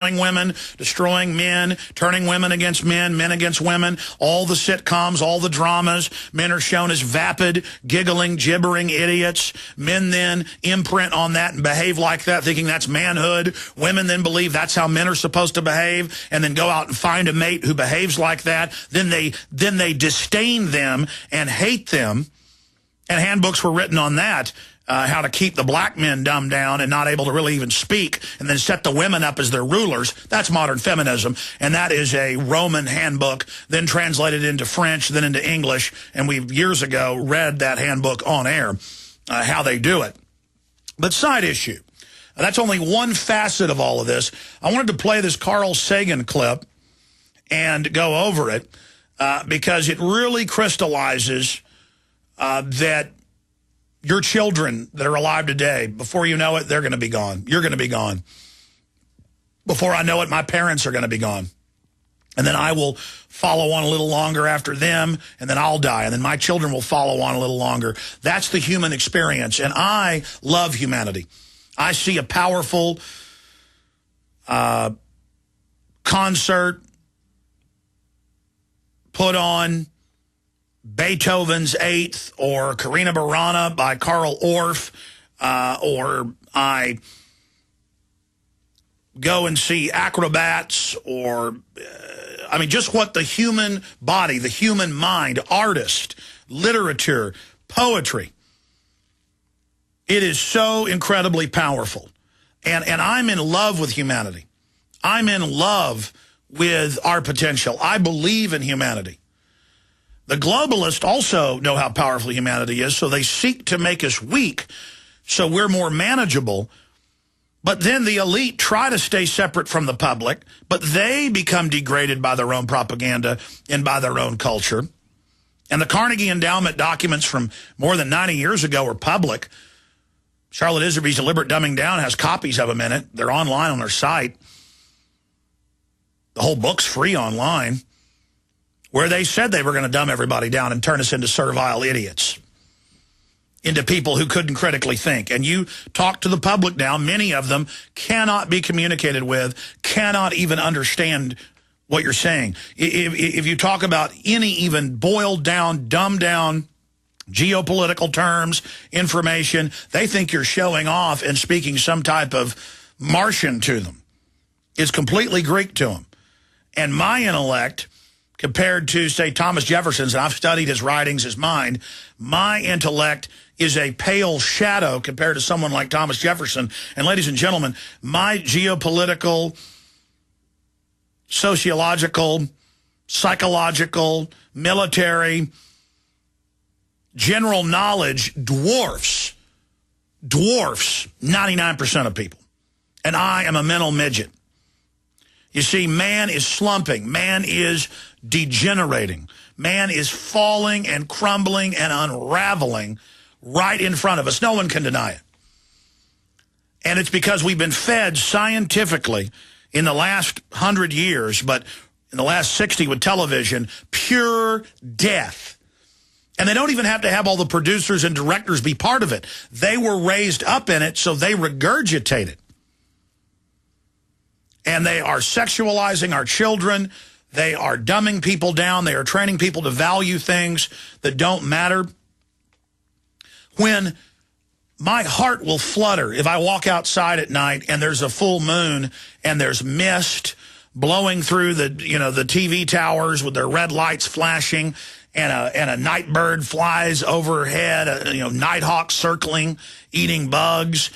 women, destroying men, turning women against men, men against women, all the sitcoms, all the dramas. Men are shown as vapid, giggling, gibbering idiots. Men then imprint on that and behave like that, thinking that's manhood. Women then believe that's how men are supposed to behave, and then go out and find a mate who behaves like that. Then they disdain them and hate them. And handbooks were written on that. How to keep the black men dumbed down and not able to really even speak, and then set the women up as their rulers. That's modern feminism, and that is a Roman handbook, then translated into French, then into English, and we years ago read that handbook on air, how they do it. But side issue, that's only one facet of all of this. I wanted to play this Carl Sagan clip and go over it because it really crystallizes that your children that are alive today, before you know it, they're going to be gone. You're going to be gone. Before I know it, my parents are going to be gone. And then I will follow on a little longer after them, and then I'll die, and then my children will follow on a little longer. That's the human experience, and I love humanity. I see a powerful concert put on, Beethoven's Eighth or Carina Burana by Carl Orff, or I go and see acrobats, or, I mean, just what the human body, the human mind, artist, literature, poetry, it is so incredibly powerful. And I'm in love with humanity. I'm in love with our potential. I believe in humanity. The globalists also know how powerful humanity is, so they seek to make us weak so we're more manageable. But then the elite try to stay separate from the public, but they become degraded by their own propaganda and by their own culture. And the Carnegie Endowment documents from more than 90 years ago are public. Charlotte Iserby's Deliberate Dumbing Down has copies of them in it. They're online on their site. The whole book's free online, where they said they were going to dumb everybody down and turn us into servile idiots, into people who couldn't critically think. And you talk to the public now, many of them cannot be communicated with, cannot even understand what you're saying. If you talk about any even boiled down, dumbed down geopolitical terms, information, they think you're showing off and speaking some type of Martian to them. It's completely Greek to them. And my intellect, compared to, say, Thomas Jefferson's, and I've studied his writings, his mind, my intellect is a pale shadow compared to someone like Thomas Jefferson. And ladies and gentlemen, my geopolitical, sociological, psychological, military, general knowledge dwarfs 99% of people. And I am a mental midget. You see, man is slumping. Man is degenerating. Man is falling and crumbling and unraveling right in front of us. No one can deny it. And it's because we've been fed scientifically in the last 100 years, but in the last 60 with television, pure death. And they don't even have to have all the producers and directors be part of it. They were raised up in it, so they regurgitate it. And they are sexualizing our children. They are dumbing people down. They are training people to value things that don't matter. When my heart will flutter if I walk outside at night and there's a full moon and there's mist blowing through the TV towers with their red lights flashing, and a night bird flies overhead, nighthawk circling, eating bugs.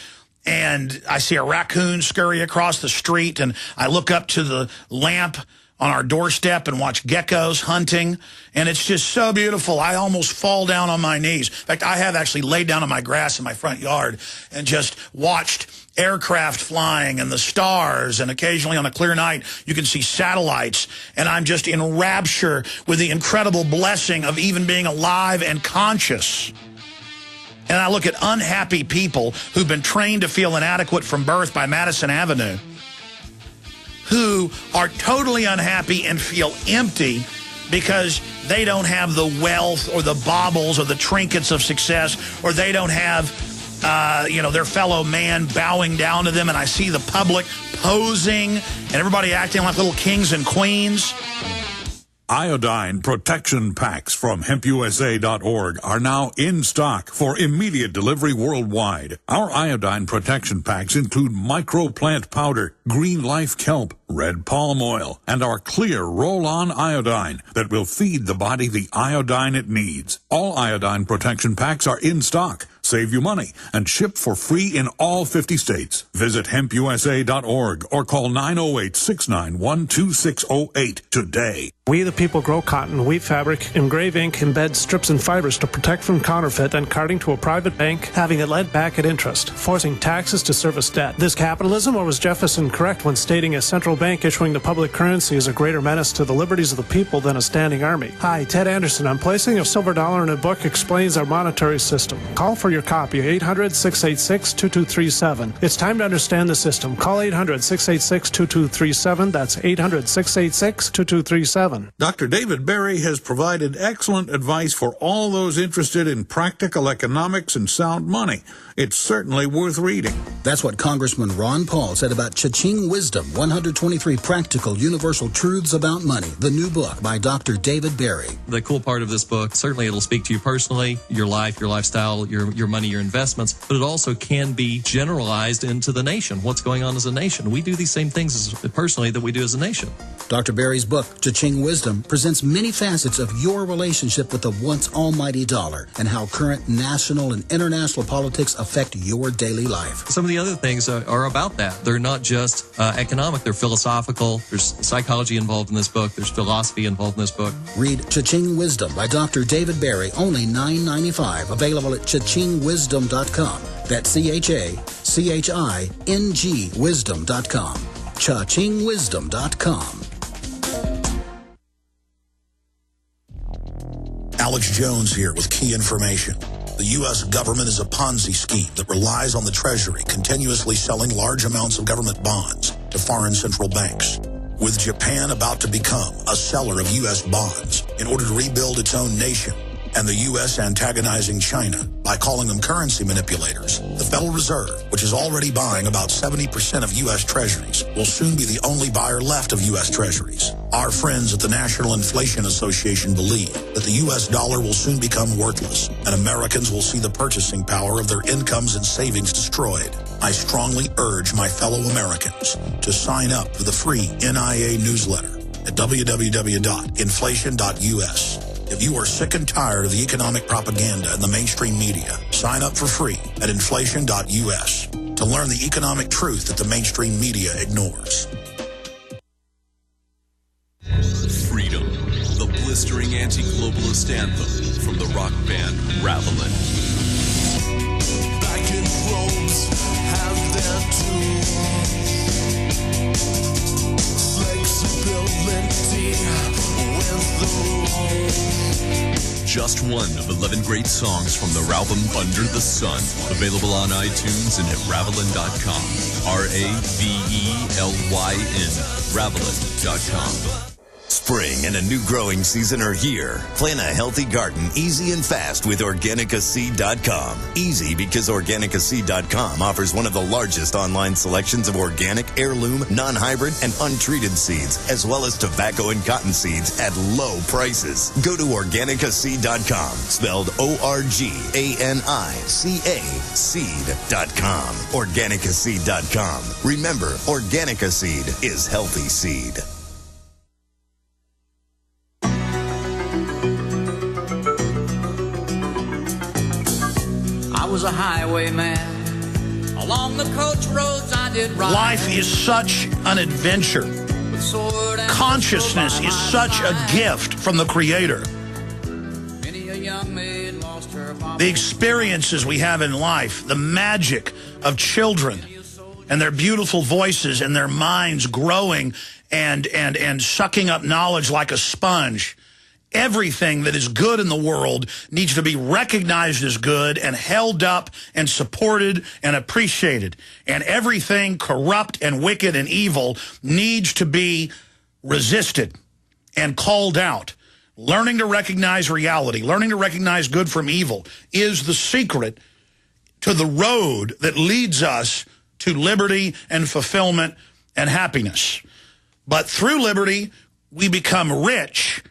And I see a raccoon scurry across the street, and I look up to the lamp on our doorstep and watch geckos hunting, and it's just so beautiful. I almost fall down on my knees. In fact, I have actually laid down on my grass in my front yard and just watched aircraft flying and the stars, and occasionally on a clear night you can see satellites, and I'm just in rapture with the incredible blessing of even being alive and conscious. And I look at unhappy people who've been trained to feel inadequate from birth by Madison Avenue, who are totally unhappy and feel empty because they don't have the wealth or the baubles or the trinkets of success, or they don't have, their fellow man bowing down to them. And I see the public posing and everybody acting like little kings and queens. Iodine protection packs from hempusa.org are now in stock for immediate delivery worldwide. Our iodine protection packs include microplant powder, green life kelp, red palm oil, and our clear roll-on iodine that will feed the body the iodine it needs. All iodine protection packs are in stock. Save you money and ship for free in all 50 states. Visit hempusa.org or call 908-691-2608 today. We the people grow cotton, weave fabric, engrave ink, embed strips and fibers to protect from counterfeit and carting to a private bank, having it led back at interest, forcing taxes to service debt. This capitalism, or was Jefferson correct when stating a central bank issuing the public currency is a greater menace to the liberties of the people than a standing army? Hi, Ted Anderson. I'm placing a silver dollar in a book explains our monetary system. Call for your copy, 800-686-2237. It's time to understand the system. Call 800-686-2237. That's 800-686-2237. Dr. David Berry has provided excellent advice for all those interested in practical economics and sound money. It's certainly worth reading. That's what Congressman Ron Paul said about Cha-Ching Wisdom, 123 Practical Universal Truths About Money, the new book by Dr. David Berry. The cool part of this book, certainly it'll speak to you personally, your life, your lifestyle, your money, your investments, but it also can be generalized into the nation, what's going on as a nation. We do these same things personally that we do as a nation. Dr. Berry's book, Cha-Ching Wisdom, presents many facets of your relationship with the once almighty dollar and how current national and international politics affect your daily life. Some of the other things are about that. They're not just economic, they're philosophical. There's psychology involved in this book. There's philosophy involved in this book. Read Cha-Ching Wisdom by Dr. David Berry, only $9.95, available at chachingwisdom.com. That's CHACHING wisdom.com. chachingwisdom.com. Alex Jones here with key information. The U.S. government is a Ponzi scheme that relies on the Treasury continuously selling large amounts of government bonds to foreign central banks. With Japan about to become a seller of U.S. bonds in order to rebuild its own nation, and the U.S. antagonizing China by calling them currency manipulators, the Federal Reserve, which is already buying about 70% of U.S. Treasuries, will soon be the only buyer left of U.S. Treasuries. Our friends at the National Inflation Association believe that the U.S. dollar will soon become worthless, and Americans will see the purchasing power of their incomes and savings destroyed. I strongly urge my fellow Americans to sign up for the free NIA newsletter at www.inflation.us. If you are sick and tired of the economic propaganda in the mainstream media, sign up for free at inflation.us to learn the economic truth that the mainstream media ignores. Freedom, the blistering anti-globalist anthem from the rock band Ravelin. Back in robes have their tools. Flexibility with the rules. Just one of 11 great songs from their album Under the Sun, available on iTunes and at Ravelin.com. RAVELYN, Ravelin.com. Spring and a new growing season are here. Plan a healthy garden easy and fast with Organicaseed.com. Easy because Organicaseed.com offers one of the largest online selections of organic, heirloom, non-hybrid, and untreated seeds, as well as tobacco and cotton seeds at low prices. Go to Organicaseed.com, spelled ORGANICA, seed.com. Organicaseed.com. Remember, Organica Seed is healthy seed. I was a highwayman. Along the coach roads I did ride. Life is such an adventure. Consciousness is such a gift from the Creator. Many a young maid lost her mama. The experiences we have in life, the magic of children and their beautiful voices and their minds growing and sucking up knowledge like a sponge. Everything that is good in the world needs to be recognized as good and held up and supported and appreciated. And everything corrupt and wicked and evil needs to be resisted and called out. Learning to recognize reality, learning to recognize good from evil is the secret to the road that leads us to liberty and fulfillment and happiness. But through liberty, we become rich,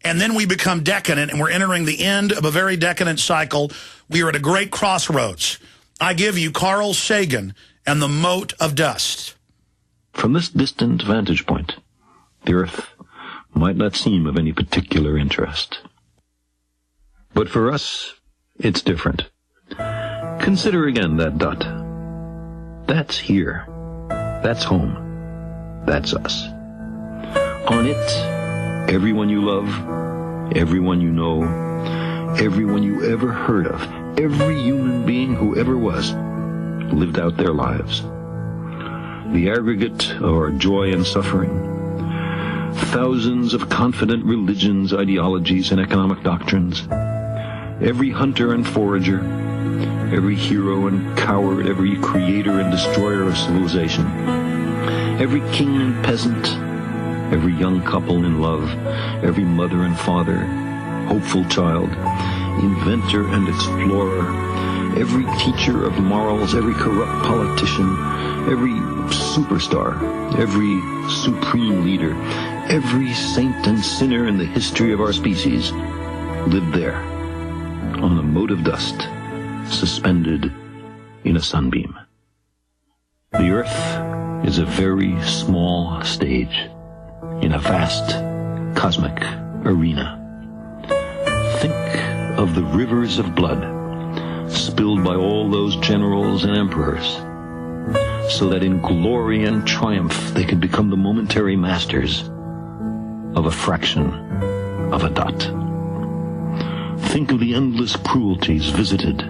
and then we become decadent, and we're entering the end of a very decadent cycle. We are at a great crossroads. I give you Carl Sagan and the Mote of Dust. From this distant vantage point, the Earth might not seem of any particular interest. But for us, it's different. Consider again that dot. That's here. That's home. That's us. On it, everyone you love, everyone you know, everyone you ever heard of, every human being who ever was, lived out their lives. The aggregate of our joy and suffering, thousands of confident religions, ideologies, and economic doctrines, every hunter and forager, every hero and coward, every creator and destroyer of civilization, every king and peasant, every young couple in love, every mother and father, hopeful child, inventor and explorer, every teacher of morals, every corrupt politician, every superstar, every supreme leader, every saint and sinner in the history of our species lived there, on the mote of dust, suspended in a sunbeam. The Earth is a very small stage in a vast cosmic arena. Think of the rivers of blood spilled by all those generals and emperors, so that in glory and triumph they could become the momentary masters of a fraction of a dot. Think of the endless cruelties visited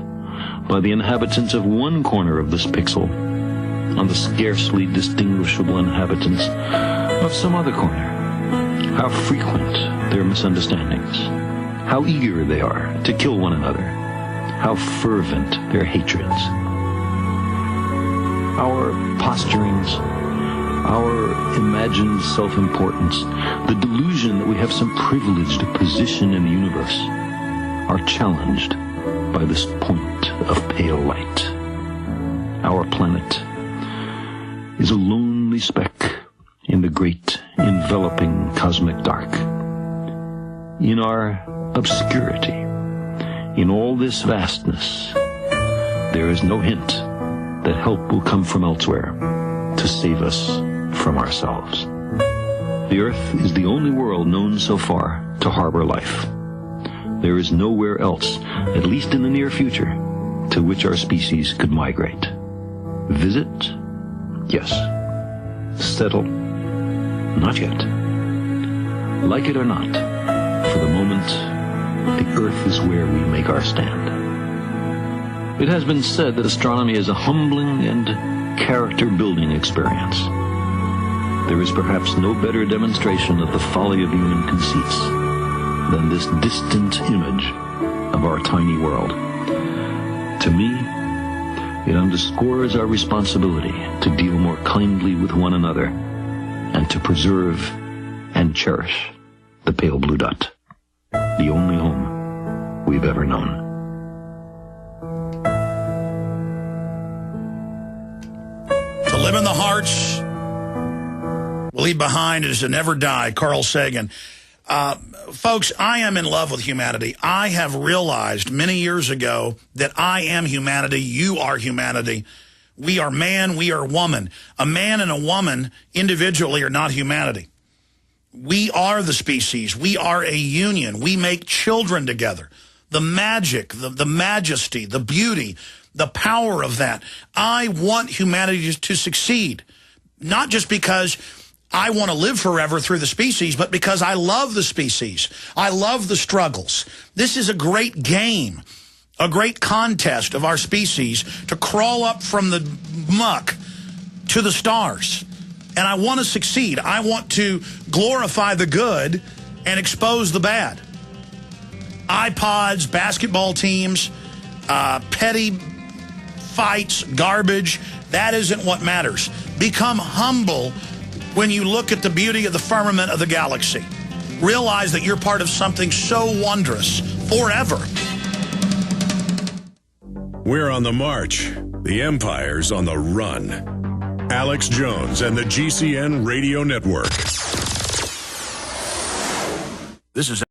by the inhabitants of one corner of this pixel on the scarcely distinguishable inhabitants of some other corner. How frequent their misunderstandings, how eager they are to kill one another, how fervent their hatreds. Our posturings, our imagined self-importance, the delusion that we have some privileged position in the universe, are challenged by this point of pale light. Our planet is a lonely speck in the great enveloping cosmic dark. In our obscurity, in all this vastness, there is no hint that help will come from elsewhere to save us from ourselves. The Earth is the only world known so far to harbor life. There is nowhere else, at least in the near future, to which our species could migrate. Visit? Yes. Settle? Not yet. Like it or not, for the moment, the Earth is where we make our stand. It has been said that astronomy is a humbling and character-building experience. There is perhaps no better demonstration of the folly of human conceits than this distant image of our tiny world. To me, it underscores our responsibility to deal more kindly with one another and to preserve and cherish the pale blue dot, the only home we've ever known. To live in the hearts, leave behind is to never die, Carl Sagan. Folks, I am in love with humanity. I have realized many years ago that I am humanity, you are humanity. We are man, we are woman. A man and a woman individually are not humanity. We are the species. We are a union. We make children together. The magic, the majesty, the beauty, the power of that. I want humanity to succeed, not just because I want to live forever through the species, but because I love the species. I love the struggles. This is a great game, a great contest of our species to crawl up from the muck to the stars. And I want to succeed. I want to glorify the good and expose the bad. iPods, basketball teams, petty fights, garbage, that isn't what matters. Become humble when you look at the beauty of the firmament of the galaxy. Realize that you're part of something so wondrous forever. We're on the march. The Empire's on the run. Alex Jones and the GCN Radio Network. This is